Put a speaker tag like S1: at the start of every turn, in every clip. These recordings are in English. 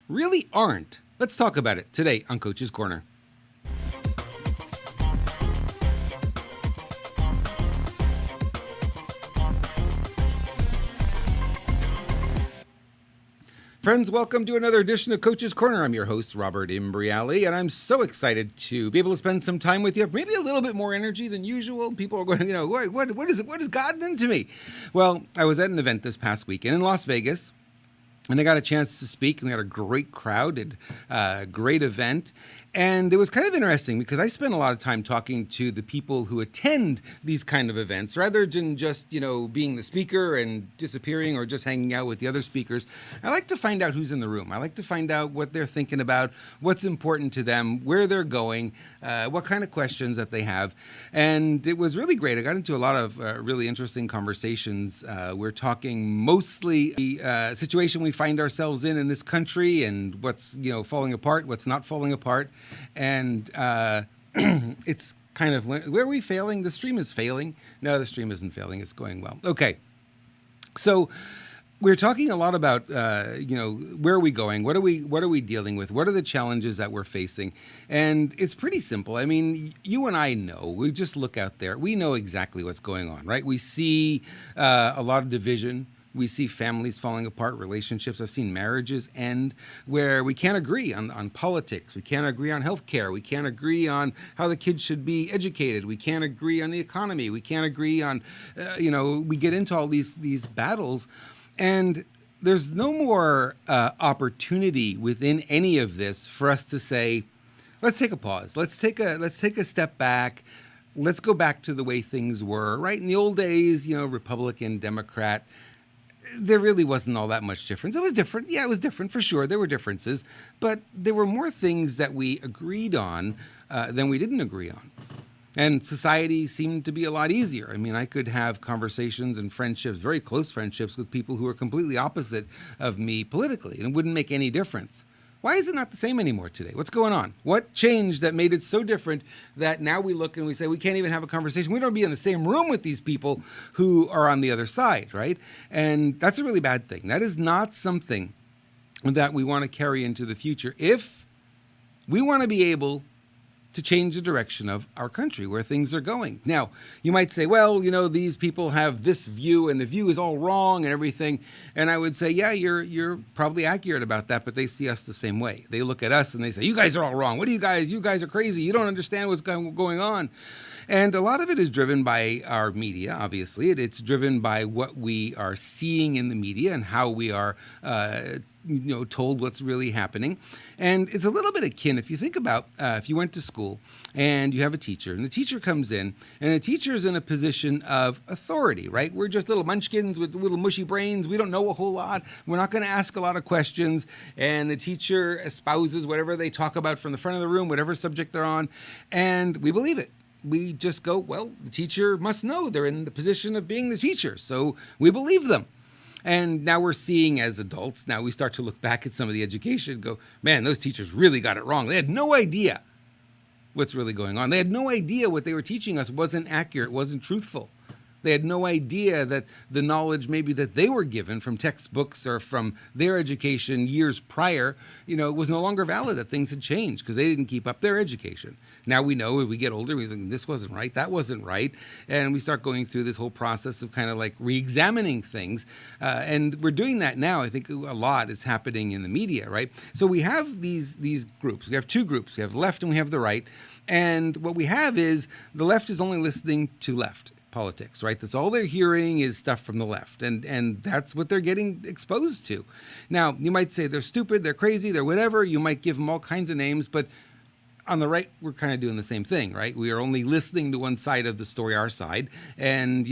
S1: really aren't. Let's talk about it today on Coach's Corner. Friends, welcome to another edition of Coach's Corner. I'm your host, Robert Imbriali, and I'm so excited to be able to spend some time with you. Maybe a little bit more energy than usual. People are going, what is it? What has God done to me? Well, I was at an event this past weekend in Las Vegas, and I got a chance to speak, and we had a great crowd and great event. And it was kind of interesting because I spend a lot of time talking to the people who attend these kind of events rather than just, being the speaker and disappearing or just hanging out with the other speakers. I like to find out who's in the room. I like to find out what they're thinking about, what's important to them, where they're going, what kind of questions that they have. And it was really great. I got into a lot of really interesting conversations. We're talking mostly the situation we find ourselves in this country and what's, falling apart, what's not falling apart. And it's kind of, where are we failing? The stream is failing. No, the stream isn't failing. It's going well. Okay. So we're talking a lot about, where are we going? What are we dealing with? What are the challenges that we're facing? And it's pretty simple. I mean, you and I know, we just look out there. We know exactly what's going on, right? We see a lot of division. We see families falling apart, relationships. I've seen marriages end where we can't agree on politics. We can't agree on healthcare. We can't agree on how the kids should be educated. We can't agree on the economy. We can't agree on, we get into all these battles. And there's no more opportunity within any of this for us to say, let's take a pause. Let's take a step back. Let's go back to the way things were, right? In the old days, Republican, Democrat, there really wasn't all that much difference. It was different. Yeah, it was different for sure. There were differences, but there were more things that we agreed on than we didn't agree on. And society seemed to be a lot easier. I mean, I could have conversations and friendships, very close friendships with people who are completely opposite of me politically, and it wouldn't make any difference. Why is it not the same anymore today? What's going on? What changed that made it so different that now we look and we say we can't even have a conversation? We don't be in the same room with these people who are on the other side, right? And that's a really bad thing. That is not something that we want to carry into the future if we want to be able to change the direction of our country, where things are going. Now, you might say, well, these people have this view and the view is all wrong and everything. And I would say, yeah, you're probably accurate about that, but they see us the same way. They look at us and they say, you guys are all wrong. You guys are crazy. You don't understand what's going on. And a lot of it is driven by our media, obviously. It's driven by what we are seeing in the media and how we are told what's really happening. And it's a little bit akin, if you think about, if you went to school and you have a teacher, and the teacher comes in, and the teacher's in a position of authority, right? We're just little munchkins with little mushy brains. We don't know a whole lot. We're not going to ask a lot of questions. And the teacher espouses whatever they talk about from the front of the room, whatever subject they're on, and we believe it. We just go, well, the teacher must know. They're in the position of being the teacher, so we believe them. And now we're seeing as adults, now we start to look back at some of the education and go, man, those teachers really got it wrong. They had no idea what's really going on. They had no idea what they were teaching us wasn't accurate, wasn't truthful. They had no idea that the knowledge maybe that they were given from textbooks or from their education years prior, was no longer valid, that things had changed because they didn't keep up their education. Now we know as we get older, we think this wasn't right, that wasn't right. And we start going through this whole process of kind of like re-examining things. And we're doing that now. I think a lot is happening in the media, right? So we have these groups. We have two groups. We have the left and we have the right. And what we have is the left is only listening to left politics, right? That's all they're hearing is stuff from the left. And that's what they're getting exposed to. Now, you might say they're stupid, they're crazy, they're whatever. You might give them all kinds of names, but on the right, we're kind of doing the same thing, right? We are only listening to one side of the story, our side. And,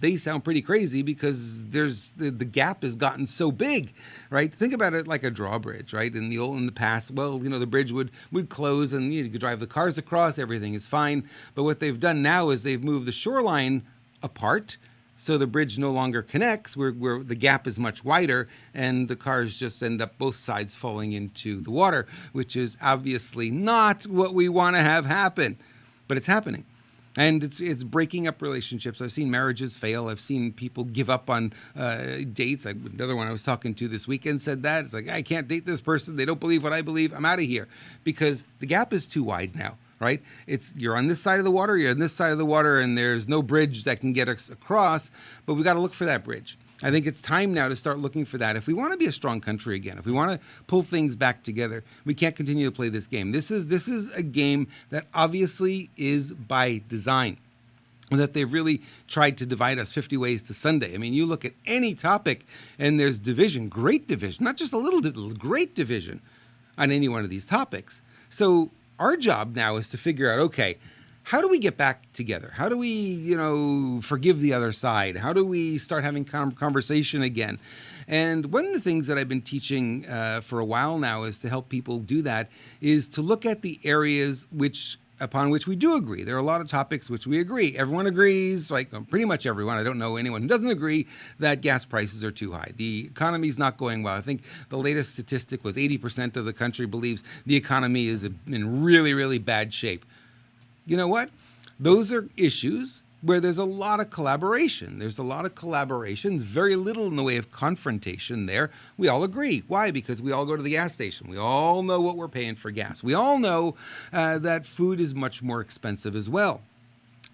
S1: they sound pretty crazy because the gap has gotten so big, right? Think about it like a drawbridge, right? In the past, well, the bridge would close and you could drive the cars across, everything is fine. But what they've done now is they've moved the shoreline apart, so the bridge no longer connects, where the gap is much wider, and the cars just end up both sides falling into the water, which is obviously not what we want to have happen, but it's happening. And it's breaking up relationships. I've seen marriages fail. I've seen people give up on dates. Another one I was talking to this weekend said that. It's like, I can't date this person. They don't believe what I believe. I'm out of here. Because the gap is too wide now, right? You're on this side of the water, you're on this side of the water, and there's no bridge that can get us across, but we got to look for that bridge. I think it's time now to start looking for that. If we want to be a strong country again, if we want to pull things back together, we can't continue to play this game. This is a game that obviously is by design, that they've really tried to divide us 50 ways to Sunday. I mean, you look at any topic and there's division, great division, not just a little, great division on any one of these topics. So our job now is to figure out, okay, how do we get back together? How do we, forgive the other side? How do we start having conversation again? And one of the things that I've been teaching for a while now is to help people do that is to look at the areas upon which we do agree. There are a lot of topics which we agree. Everyone agrees, like pretty much everyone. I don't know anyone who doesn't agree that gas prices are too high. The economy is not going well. I think the latest statistic was 80% of the country believes the economy is in really, really bad shape. You know what? Those are issues where there's a lot of collaboration. There's a lot of collaboration, very little in the way of confrontation there. We all agree. Why? Because we all go to the gas station. We all know what we're paying for gas. We all know that food is much more expensive as well.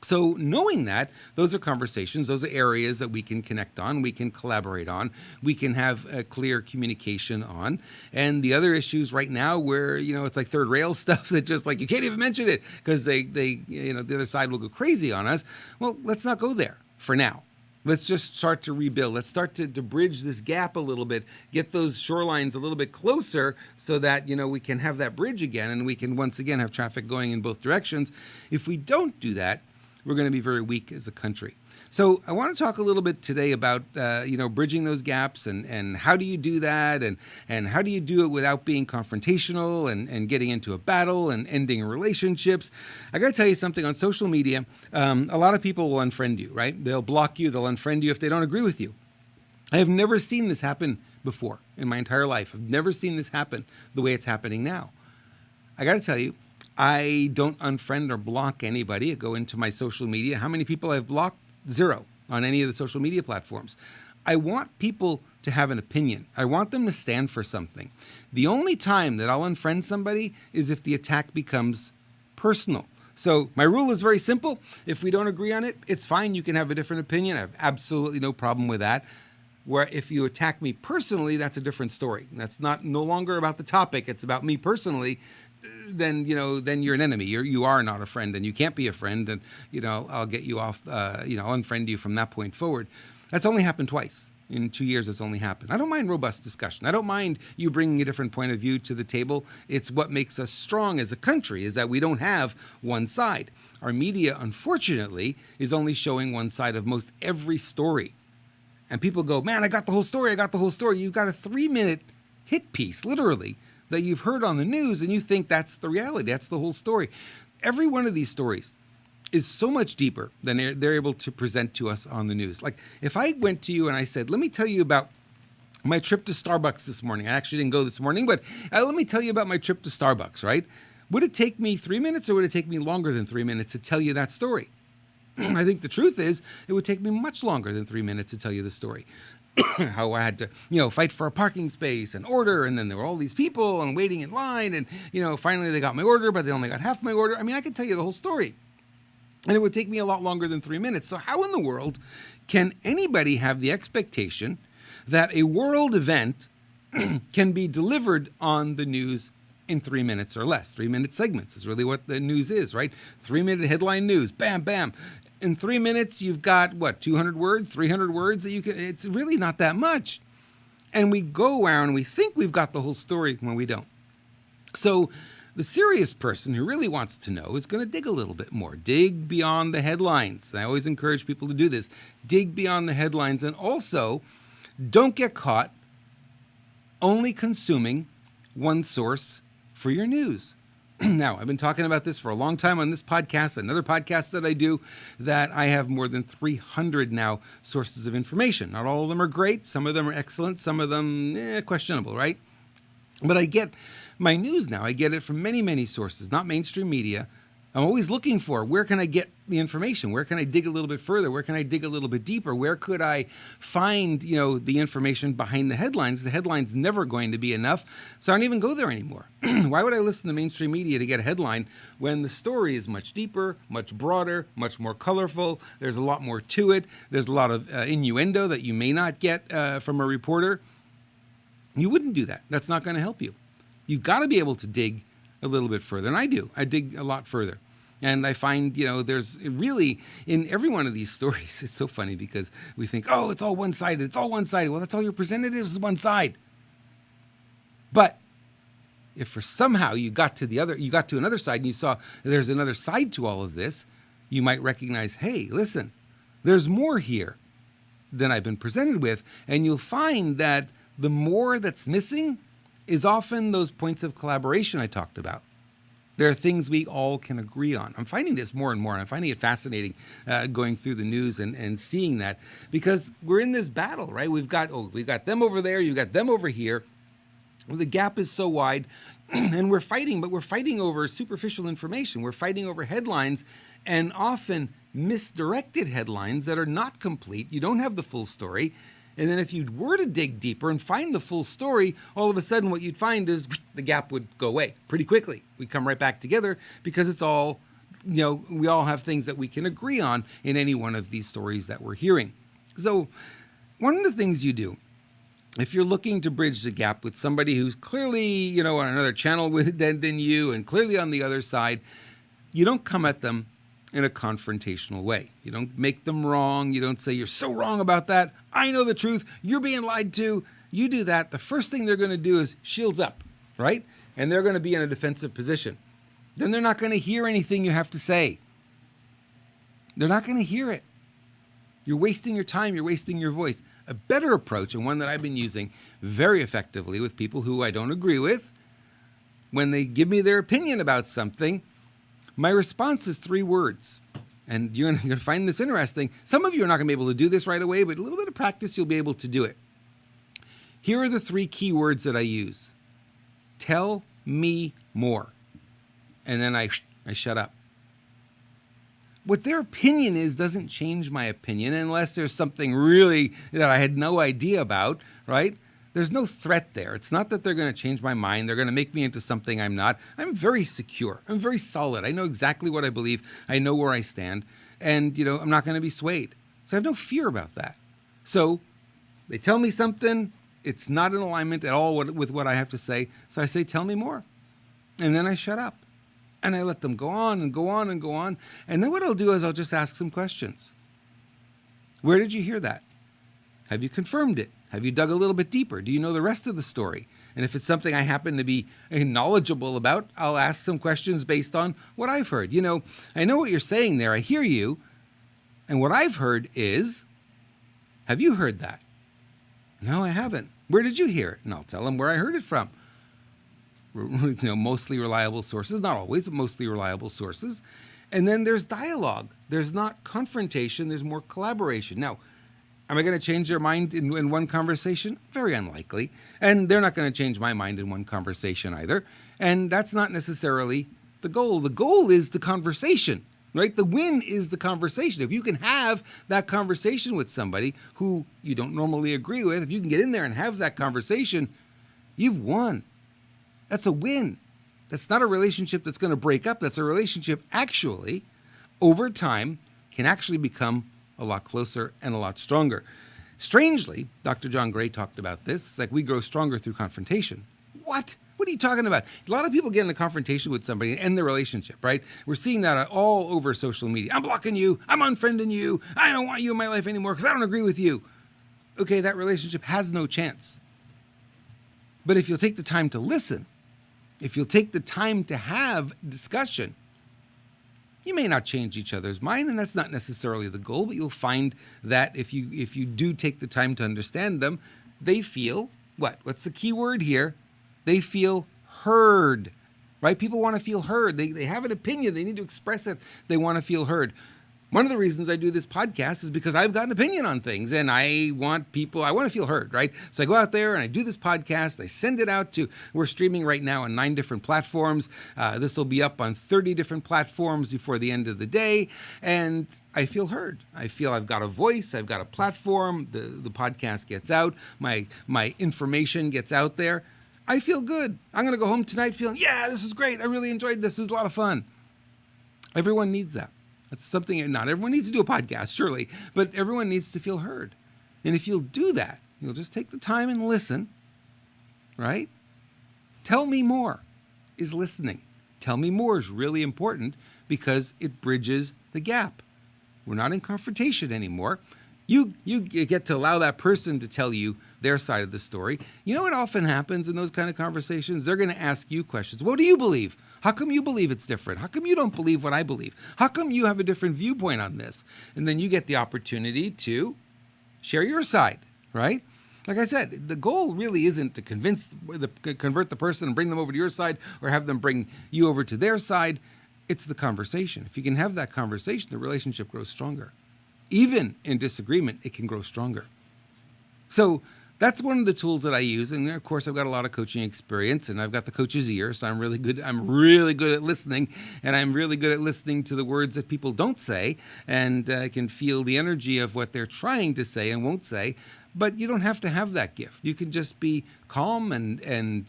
S1: So knowing that, those are conversations, those are areas that we can connect on, we can collaborate on, we can have a clear communication on. And the other issues right now where, it's like third rail stuff that just like, you can't even mention it because they the other side will go crazy on us. Well, let's not go there for now. Let's just start to rebuild. Let's start to bridge this gap a little bit, get those shorelines a little bit closer so that, we can have that bridge again and we can once again have traffic going in both directions. If we don't do that, we're going to be very weak as a country. So I want to talk a little bit today about, bridging those gaps and how do you do that and how do you do it without being confrontational and getting into a battle and ending relationships. I got to tell you something on social media. A lot of people will unfriend you, right? They'll block you. They'll unfriend you if they don't agree with you. I have never seen this happen before in my entire life. I've never seen this happen the way it's happening now. I got to tell you, I don't unfriend or block anybody. I go into my social media. How many people I've blocked? 0 on any of the social media platforms. I want people to have an opinion. I want them to stand for something. The only time that I'll unfriend somebody is if the attack becomes personal. So my rule is very simple. If we don't agree on it, it's fine. You can have a different opinion. I have absolutely no problem with that. Where if you attack me personally, that's a different story. That's no longer about the topic. It's about me personally. Then you're an enemy. You are not a friend, and you can't be a friend. And I'll get you off. I'll unfriend you from that point forward. That's only happened twice in 2 years. It's only happened. I don't mind robust discussion. I don't mind you bringing a different point of view to the table. It's what makes us strong as a country is that we don't have one side. Our media, unfortunately, is only showing one side of most every story. And people go, man, I got the whole story. I got the whole story. You've got a 3-minute hit piece, literally, that you've heard on the news and you think that's the reality. That's the whole story. Every one of these stories is so much deeper than they're able to present to us on the news. Like if I went to you and I said, let me tell you about my trip to Starbucks this morning. I actually didn't go this morning, but let me tell you about my trip to Starbucks, right? Would it take me 3 minutes or would it take me longer than 3 minutes to tell you that story? I think the truth is it would take me much longer than 3 minutes to tell you the story. How I had to, fight for a parking space and order. And then there were all these people and waiting in line. And, finally they got my order, but they only got half my order. I mean, I could tell you the whole story. And it would take me a lot longer than 3 minutes. So how in the world can anybody have the expectation that a world event can be delivered on the news in 3 minutes or less? 3-minute segments is really what the news is, right? 3-minute headline news, bam, bam. In 3 minutes, you've got, 200 words, 300 words that it's really not that much. And we go around and we think we've got the whole story when we don't. So the serious person who really wants to know is going to dig a little bit more. Dig beyond the headlines. I always encourage people to do this. Dig beyond the headlines. And also, don't get caught only consuming one source for your news. Now, I've been talking about this for a long time on this podcast, another podcast that I do, that I have more than 300 now sources of information. Not all of them are great. Some of them are excellent. Some of them questionable, right? But I get my news now. I get it from many, many sources, not mainstream media, I'm always looking for, where can I get the information? Where can I dig a little bit further? Where can I dig a little bit deeper? Where could I find, the information behind the headlines? The headline's never going to be enough, so I don't even go there anymore. Why would I listen to mainstream media to get a headline when the story is much deeper, much broader, much more colorful? There's a lot more to it. There's a lot of innuendo that you may not get from a reporter. You wouldn't do that. That's not going to help you. You've got to be able to dig a little bit further. And I do. I dig a lot further. And I find, there's really, in every one of these stories, it's so funny because we think, oh, it's all one-sided. It's all one-sided. Well, that's all you're presented is one side. But if for somehow you got to another side and you saw there's another side to all of this, you might recognize, hey, listen, there's more here than I've been presented with. And you'll find that the more that's missing is often those points of collaboration I talked about. There are things we all can agree on. I'm finding this more and more, and I'm finding it fascinating going through the news and seeing that, because we're in this battle, right? We've got them over there, you've got them over here. The gap is so wide, and we're fighting, but we're fighting over superficial information. We're fighting over headlines, and often misdirected headlines that are not complete. You don't have the full story. And then if you were to dig deeper and find the full story, all of a sudden what you'd find is the gap would go away pretty quickly. We come right back together because it's all, we all have things that we can agree on in any one of these stories that we're hearing. So one of the things you do, if you're looking to bridge the gap with somebody who's clearly, on another channel than you and clearly on the other side, you don't come at them in a confrontational way. You don't make them wrong. You don't say, you're so wrong about that. I know the truth. You're being lied to. You do that. The first thing they're going to do is shields up, right? And they're going to be in a defensive position. Then they're not going to hear anything you have to say. They're not going to hear it. You're wasting your time. You're wasting your voice. A better approach, and one that I've been using very effectively with people who I don't agree with, when they give me their opinion about something, my response is 3 words, and you're going to find this interesting. Some of you are not going to be able to do this right away, but a little bit of practice, you'll be able to do it. Here are the 3 key words that I use. Tell me more. And then I shut up. What their opinion is doesn't change my opinion unless there's something really that I had no idea about, right? There's no threat there. It's not that they're going to change my mind. They're going to make me into something I'm not. I'm very secure. I'm very solid. I know exactly what I believe. I know where I stand. And, I'm not going to be swayed. So I have no fear about that. So they tell me something. It's not in alignment at all with what I have to say. So I say, tell me more. And then I shut up. And I let them go on and go on and go on. And then what I'll do is I'll just ask some questions. Where did you hear that? Have you confirmed it? Have you dug a little bit deeper? Do you know the rest of the story? And if it's something I happen to be knowledgeable about, I'll ask some questions based on what I've heard. I know what you're saying there. I hear you. And what I've heard is, have you heard that? No, I haven't. Where did you hear it? And I'll tell them where I heard it from. Mostly reliable sources, not always, but mostly reliable sources. And then there's dialogue. There's not confrontation. There's more collaboration. Now, am I going to change their mind in one conversation? Very unlikely. And they're not going to change my mind in one conversation either. And that's not necessarily the goal. The goal is the conversation, right? The win is the conversation. If you can have that conversation with somebody who you don't normally agree with, if you can get in there and have that conversation, you've won. That's a win. That's not a relationship that's going to break up. That's a relationship actually, over time, can actually become a lot closer and a lot stronger. Strangely, Dr. John Gray talked about this. It's like we grow stronger through confrontation. What? What are you talking about? A lot of people get in a confrontation with somebody and end their relationship, right? We're seeing that all over social media. I'm blocking you. I'm unfriending you. I don't want you in my life anymore because I don't agree with you. Okay, that relationship has no chance. But if you'll take the time to listen, if you'll take the time to have discussion, you may not change each other's mind, and that's not necessarily the goal, but you'll find that if you do take the time to understand them, they feel, what's the key word here? They feel heard, right? People want to feel heard. They have an opinion. They need to express it. They want to feel heard. One of the reasons I do this podcast is because I've got an opinion on things and I want to feel heard, right? So I go out there and I do this podcast. I send it out we're streaming right now on 9 different platforms. This will be up on 30 different platforms before the end of the day. And I feel heard. I feel I've got a voice. I've got a platform. The podcast gets out. My information gets out there. I feel good. I'm going to go home tonight feeling, yeah, this was great. I really enjoyed this. It was a lot of fun. Everyone needs that. That's something, not everyone needs to do a podcast, surely, but everyone needs to feel heard. And if you'll do that, you'll just take the time and listen, right? Tell me more is listening. Tell me more is really important because it bridges the gap. We're not in confrontation anymore. You get to allow that person to tell you their side of the story. You know what often happens in those kind of conversations? They're going to ask you questions. What do you believe? How come you believe it's different? How come you don't believe what I believe? How come you have a different viewpoint on this? And then you get the opportunity to share your side, right? Like I said, the goal really isn't to convert the person and bring them over to your side or have them bring you over to their side. It's the conversation. If you can have that conversation, the relationship grows stronger. Even in disagreement, it can grow stronger. So that's one of the tools that I use. And of course, I've got a lot of coaching experience and I've got the coach's ear. So I'm really good at listening, and I'm really good at listening to the words that people don't say. And I can feel the energy of what they're trying to say and won't say. But you don't have to have that gift. You can just be calm and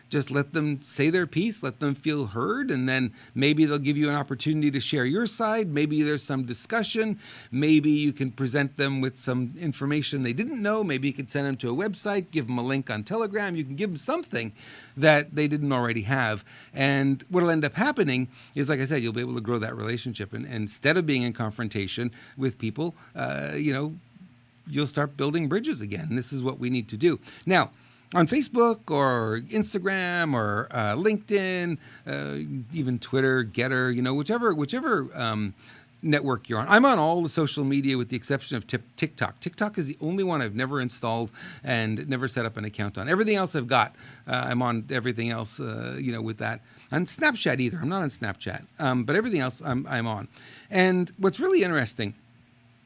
S1: just let them say their piece, let them feel heard, and then maybe they'll give you an opportunity to share your side. Maybe there's some discussion. Maybe you can present them with some information they didn't know. Maybe you can send them to a website, give them a link on Telegram. You can give them something that they didn't already have. And what'll end up happening is, like I said, you'll be able to grow that relationship. And instead of being in confrontation with people, you'll start building bridges again. And this is what we need to do. Now, on Facebook or Instagram or LinkedIn, even Twitter, Getter, whichever network you're on. I'm on all the social media with the exception of TikTok. TikTok is the only one I've never installed and never set up an account on. Everything else I've got, I'm on everything else, with that. On Snapchat either. I'm not on Snapchat, but everything else I'm on. And what's really interesting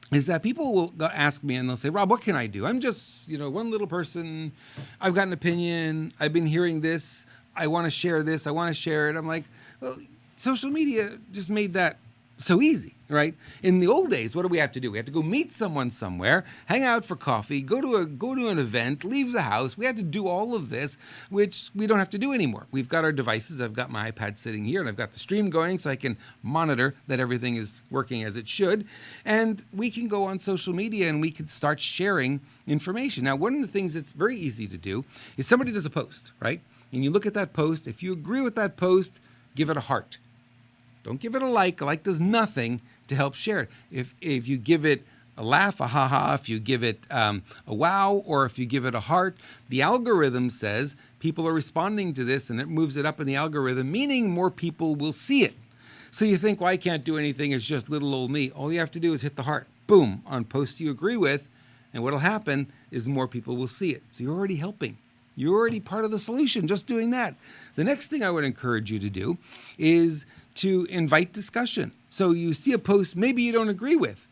S1: is that people will ask me and they'll say, Rob, what can I do? I'm just, one little person. I've got an opinion. I've been hearing this. I want to share this. I want to share it. I'm like, well, social media just made that so easy, right? In the old days, what do we have to do? We had to go meet someone somewhere, hang out for coffee, go to an event, leave the house. We had to do all of this, which we don't have to do anymore. We've got our devices. I've got my iPad sitting here and I've got the stream going so I can monitor that everything is working as it should. And we can go on social media and we can start sharing information. Now, one of the things that's very easy to do is somebody does a post, right? And you look at that post. If you agree with that post, give it a heart. Don't give it a like. A like does nothing to help share it. If you give it a laugh, a ha-ha, if you give it a wow, or if you give it a heart, the algorithm says people are responding to this and it moves it up in the algorithm, meaning more people will see it. So you think, well, I can't do anything. It's just little old me. All you have to do is hit the heart, boom, on posts you agree with. And what'll happen is more people will see it. So you're already helping. You're already part of the solution just doing that. The next thing I would encourage you to do is to invite discussion. So you see a post maybe you don't agree with.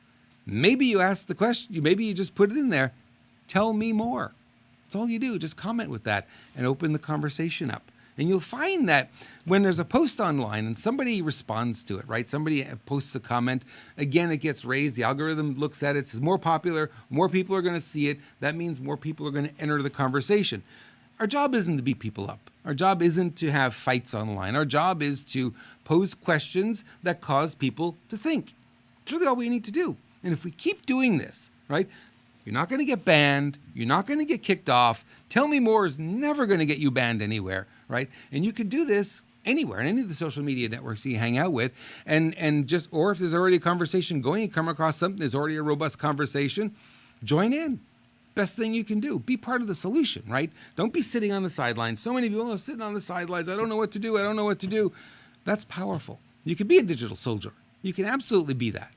S1: Maybe you ask the question, maybe you just put it in there. Tell me more. That's all you do. Just comment with that and open the conversation up. And you'll find that when there's a post online and somebody responds to it, right? Somebody posts a comment, again, it gets raised. The algorithm looks at it, says more popular, more people are going to see it. That means more people are going to enter the conversation. Our job isn't to beat people up. Our job isn't to have fights online. Our job is to pose questions that cause people to think. It's really all we need to do. And if we keep doing this, right, you're not going to get banned. You're not going to get kicked off. Tell Me More is never going to get you banned anywhere, right? And you could do this anywhere, in any of the social media networks you hang out with, and just, or if there's already a conversation going, you come across something, there's already a robust conversation, join in. Best thing you can do. Be part of the solution, right? Don't be sitting on the sidelines. So many people are sitting on the sidelines. I don't know what to do. That's powerful. You can be a digital soldier. You can absolutely be that.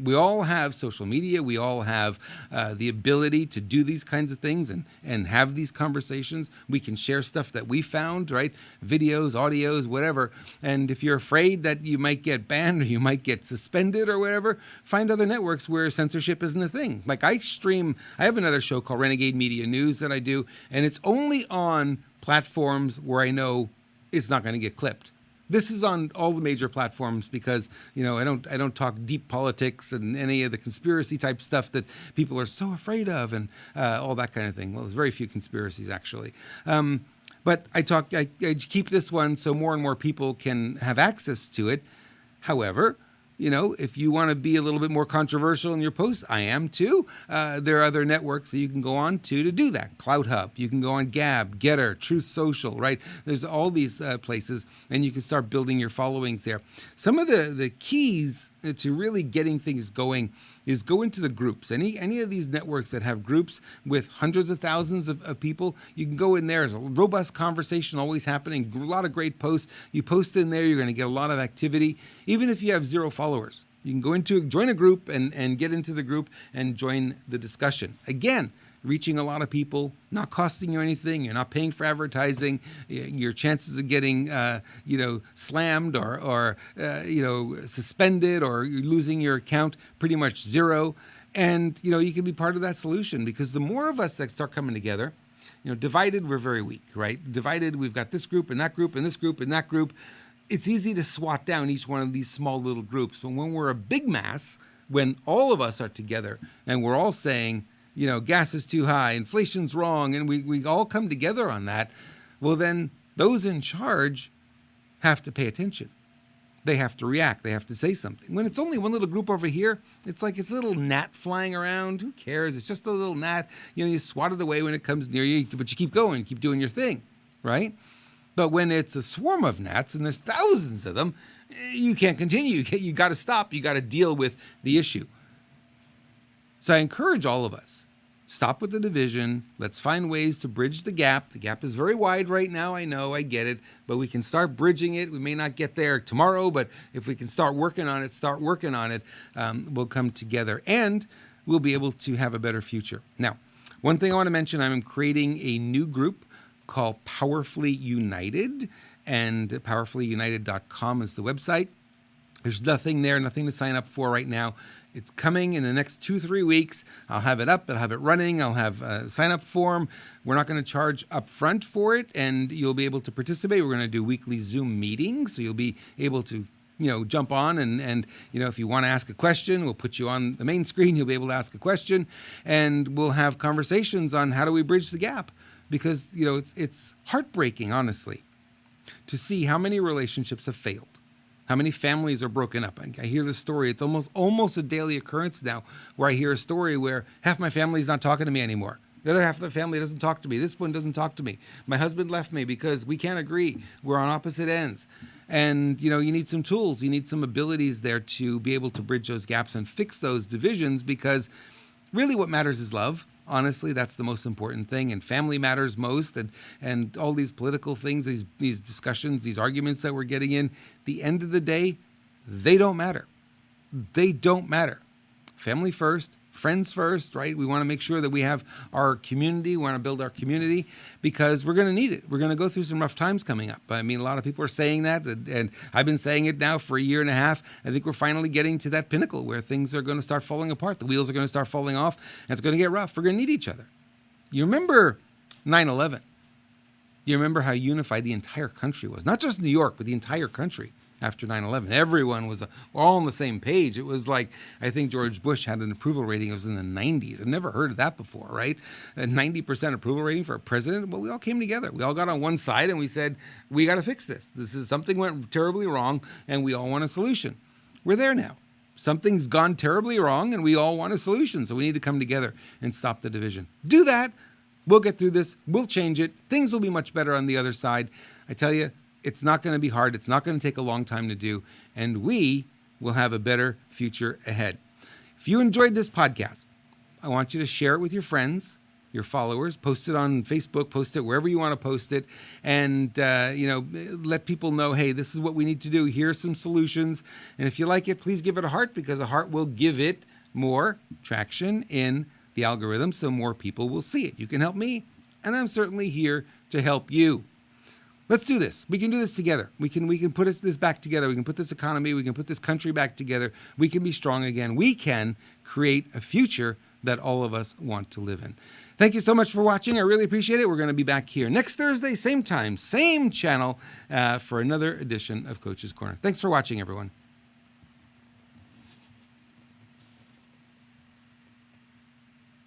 S1: We all have social media. We all have the ability to do these kinds of things and have these conversations. We can share stuff that we found, right? Videos, audios, whatever. And if you're afraid that you might get banned or you might get suspended or whatever, find other networks where censorship isn't a thing. Like I have another show called Renegade Media News that I do, and it's only on platforms where I know it's not going to get clipped. This is on all the major platforms because, I don't talk deep politics and any of the conspiracy type stuff that people are so afraid of and all that kind of thing. Well, there's very few conspiracies actually. But I keep this one so more and more people can have access to it. However, if you want to be a little bit more controversial in your posts, I am too. There are other networks that you can go on to do that. Cloud Hub, you can go on Gab, Getter, Truth Social, right? There's all these places, and you can start building your followings there. Some of the keys to really getting things going is go into the groups. Any of these networks that have groups with hundreds of thousands of people, you can go in there. There's a robust conversation always happening, a lot of great posts. You post in there, you're going to get a lot of activity. Even if you have 0 followers, you can join a group and get into the group and join the discussion. Again, reaching a lot of people, not costing you anything. You're not paying for advertising. Your chances of getting, slammed or suspended or losing your account, pretty much 0. And, you can be part of that solution because the more of us that start coming together, divided, we're very weak, right? Divided, we've got this group and that group and this group and that group. It's easy to swat down each one of these small little groups. But when we're a big mass, when all of us are together and we're all saying, gas is too high, inflation's wrong, and we all come together on that, well, then those in charge have to pay attention. They have to react. They have to say something. When it's only one little group over here, it's like it's a little gnat flying around. Who cares? It's just a little gnat. You swat it away when it comes near you, but you keep going, keep doing your thing, right? But when it's a swarm of gnats and there's thousands of them, you can't continue. You got to stop. You got to deal with the issue. So I encourage all of us, stop with the division. Let's find ways to bridge the gap. The gap is very wide right now. I know, I get it, but we can start bridging it. We may not get there tomorrow, but if we can start working on it, we'll come together and we'll be able to have a better future. Now, one thing I want to mention, I'm creating a new group called Powerfully United, and powerfullyunited.com is the website. There's nothing there, nothing to sign up for right now. It's coming in the next 2-3 weeks. I'll have it up. I'll have it running. I'll have a sign-up form. We're not going to charge up front for it, and you'll be able to participate. We're going to do weekly Zoom meetings, so you'll be able to jump on and if you want to ask a question, we'll put you on the main screen. You'll be able to ask a question, and we'll have conversations on how do we bridge the gap. Because, it's heartbreaking, honestly, to see how many relationships have failed. How many families are broken up? I hear the story. It's almost a daily occurrence now where I hear a story where half my family is not talking to me anymore. The other half of the family doesn't talk to me. This one doesn't talk to me. My husband left me because we can't agree. We're on opposite ends. And, you need some tools. You need some abilities there to be able to bridge those gaps and fix those divisions because really what matters is love. Honestly, that's the most important thing, and family matters most, and all these political things, these discussions, these arguments that we're getting in, the end of the day, they don't matter. They don't matter. Family first, friends first, right? We want to make sure that we have our community. We want to build our community because we're going to need it. We're going to go through some rough times coming up. I mean, a lot of people are saying that, and I've been saying it now for a year and a half. I think we're finally getting to that pinnacle where things are going to start falling apart. The wheels are going to start falling off, and it's going to get rough. We're going to need each other. You remember 9/11? You remember how unified the entire country was? Not just New York, but the entire country. After 9/11, everyone was all on the same page. It was like, I think George Bush had an approval rating. It was in the 90s. I've never heard of that before, right? A 90% approval rating for a president. Well, we all came together. We all got on one side and we said, we got to fix this. Something went terribly wrong and we all want a solution. We're there now. Something's gone terribly wrong and we all want a solution. So we need to come together and stop the division. Do that. We'll get through this. We'll change it. Things will be much better on the other side. I tell you, it's not going to be hard. It's not going to take a long time to do. And we will have a better future ahead. If you enjoyed this podcast, I want you to share it with your friends. your followers. Post it on Facebook, post it wherever you want to post it, and let people know, hey, this is what we need to do. Here's some solutions, and if you like it, please give it a heart, because a heart will give it more traction in the algorithm, so more people will see it. You can help me, and I'm certainly here to help you. Let's do this. We can do this together. We can put this back together. We can put this economy, we can put this country back together. We can be strong again. We can create a future that all of us want to live in. Thank you so much for watching. I really appreciate it. We're going to be back here next Thursday, same time, same channel, for another edition of Coach's Corner. Thanks for watching, everyone.